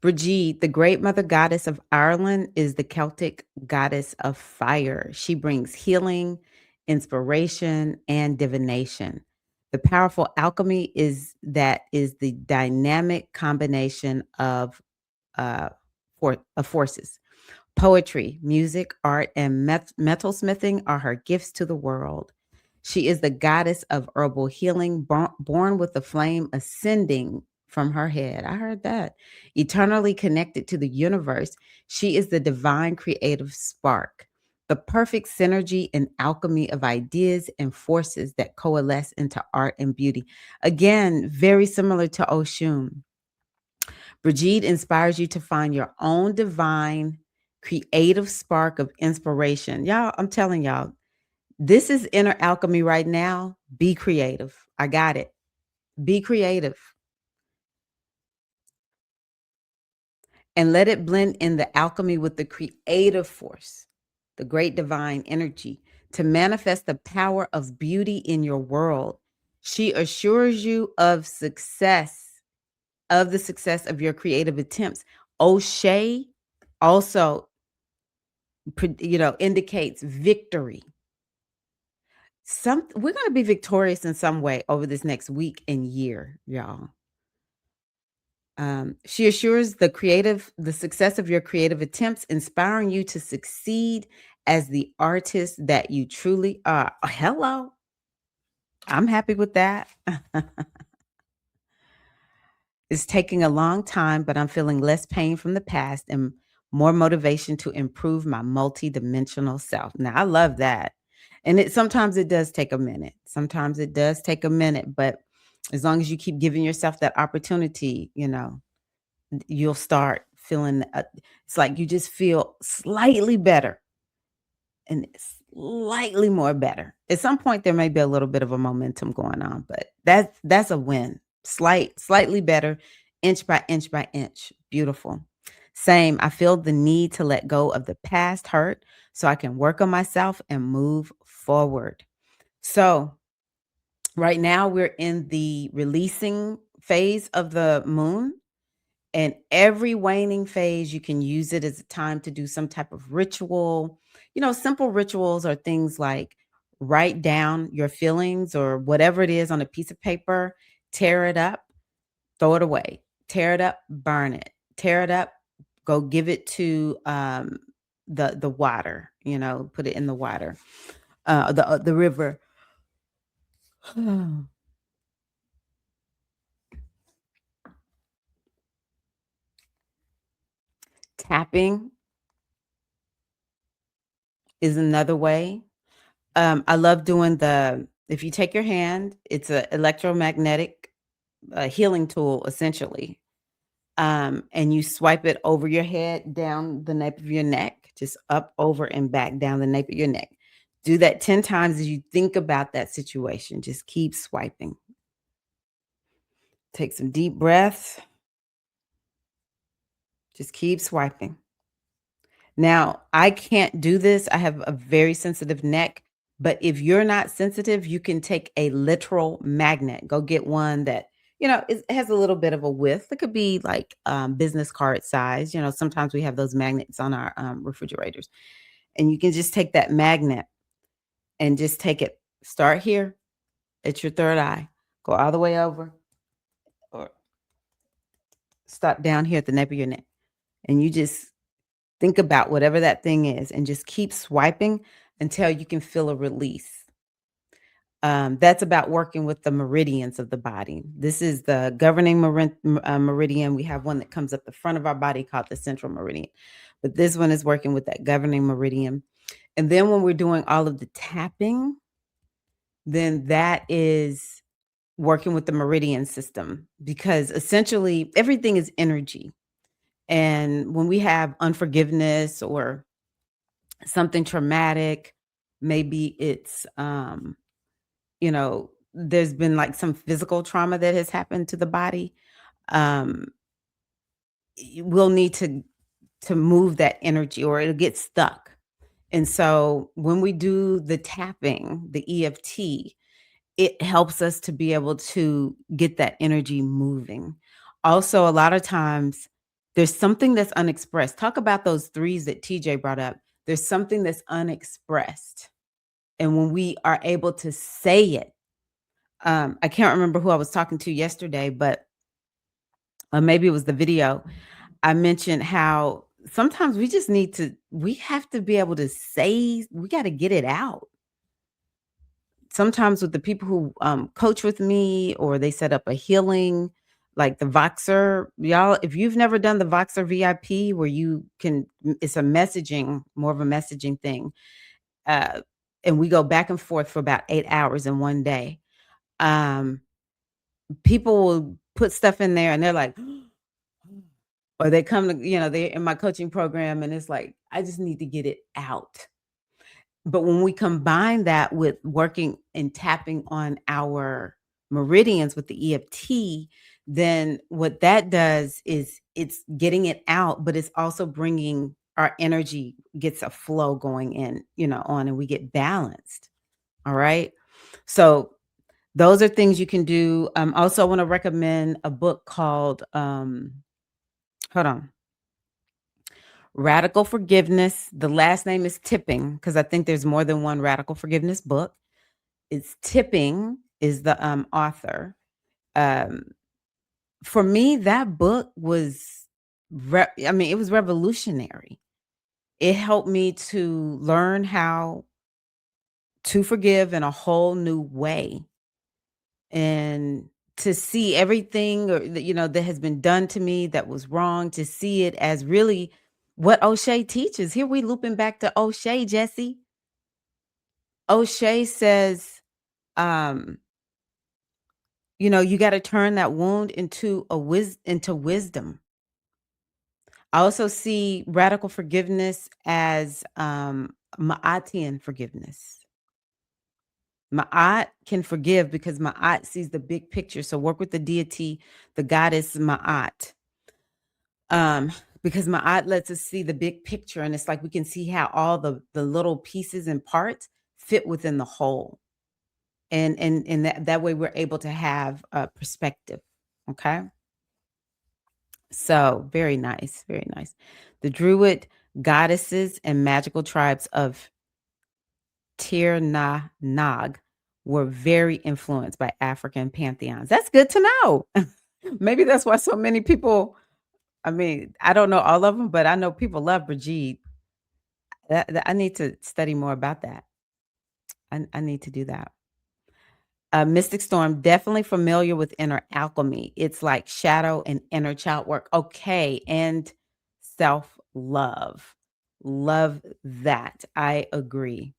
Brigid, the great mother goddess of Ireland, is the Celtic goddess of fire. She brings healing, inspiration, and divination. The powerful alchemy is the dynamic combination of uh, of forces. Poetry, music, art, and metalsmithing are her gifts to the world. She is the goddess of herbal healing, born with the flame ascending from her head. I heard that. Eternally connected to the universe, she is the divine creative spark, the perfect synergy and alchemy of ideas and forces that coalesce into art and beauty. Again, very similar to Oshun. Brigid inspires you to find your own divine, creative spark of inspiration. Y'all, I'm telling y'all, this is inner alchemy right now. Be creative. I got it. Be creative and let it blend in the alchemy with the creative force, the great divine energy to manifest the power of beauty in your world. She assures you of the success of your creative attempts. Oshe also indicates victory. We're going to be victorious in some way over this next week and year, y'all. She assures the success of your creative attempts, inspiring you to succeed as the artist that you truly are. Oh, hello. I'm happy with that. It's taking a long time, but I'm feeling less pain from the past and more motivation to improve my multidimensional self. Now, I love that. And sometimes it does take a minute. Sometimes it does take a minute, but as long as you keep giving yourself that opportunity, you'll start feeling it's like you just feel slightly better and slightly more better. At some point there may be a little bit of a momentum going on, but that's a win. Slightly better, inch by inch by inch. Beautiful. Same, I feel the need to let go of the past hurt so I can work on myself and move forward. So, right now we're in the releasing phase of the moon. And every waning phase, you can use it as a time to do some type of ritual. Simple rituals are things like write down your feelings or whatever it is on a piece of paper, tear it up, throw it away, tear it up, burn it, tear it up, go give it to the water, put it in the water, the river. Tapping is another way. I love doing if you take your hand, it's an electromagnetic healing tool, essentially. And you swipe it over your head, down the nape of your neck, just up, over, and back down the nape of your neck. Do that 10 times as you think about that situation. Just keep swiping. Take some deep breaths. Just keep swiping. Now, I can't do this. I have a very sensitive neck, but if you're not sensitive, you can take a literal magnet. Go get one that, has a little bit of a width. It could be like business card size. Sometimes we have those magnets on our refrigerators. And you can just take that magnet and just take it. Start here at your third eye. Go all the way over or stop down here at the nape of your neck. And you just think about whatever that thing is and just keep swiping until you can feel a release. That's about working with the meridians of the body. This is the governing meridian. We have one that comes up the front of our body called the central meridian. But this one is working with that governing meridian. And then when we're doing all of the tapping, then that is working with the meridian system, because essentially everything is energy. And when we have unforgiveness or something traumatic, maybe it's, there's been like some physical trauma that has happened to the body. Um, we'll need to move that energy or it'll get stuck. And so when we do the tapping, the EFT, it helps us to be able to get that energy moving. Also, a lot of times There's something that's unexpressed. Talk about those threes that TJ brought up. There's something that's unexpressed. And when we are able to say it, I can't remember who I was talking to yesterday, but maybe it was the video. I mentioned how sometimes we have to be able to say, we got to get it out. Sometimes with the people who coach with me, or they set up a healing, like the Voxer, y'all, if you've never done the Voxer VIP, where you can, it's a messaging, more of a messaging thing. Uh, and we go back and forth for about 8 hours in one day. People will put stuff in there and they're like, or they come to, they're in my coaching program and it's like, I just need to get it out. But when we combine that with working and tapping on our meridians with the EFT, then what that does is it's getting it out, but it's also bringing our energy, gets a flow going in, on, and we get balanced. All right. So those are things you can do. Also, I want to recommend a book called, hold on, Radical Forgiveness. The last name is Tipping, because I think there's more than one Radical Forgiveness book. It's Tipping is the author. For me, that book was, it was revolutionary. It helped me to learn how to forgive in a whole new way, and to see everything, or that has been done to me that was wrong, to see it as really what Oshe teaches. Here we looping back to Oshe, Jesse. Oshe says, you got to turn that wound into into wisdom. I also see radical forgiveness as Ma'atian forgiveness. Ma'at can forgive because Ma'at sees the big picture. So work with the deity, the goddess Ma'at. Because Ma'at lets us see the big picture, and it's like we can see how all the little pieces and parts fit within the whole. And that way we're able to have a perspective. Okay. So very nice, very nice. The Druid goddesses and magical tribes of Tir Na Nog were very influenced by African pantheons. That's good to know. Maybe that's why so many people, I don't know all of them, but I know people love Brigid. I need to study more about that. I need to do that. Mystic Storm, definitely familiar with inner alchemy. It's like shadow and inner child work. Okay. And self-love. Love that. I agree.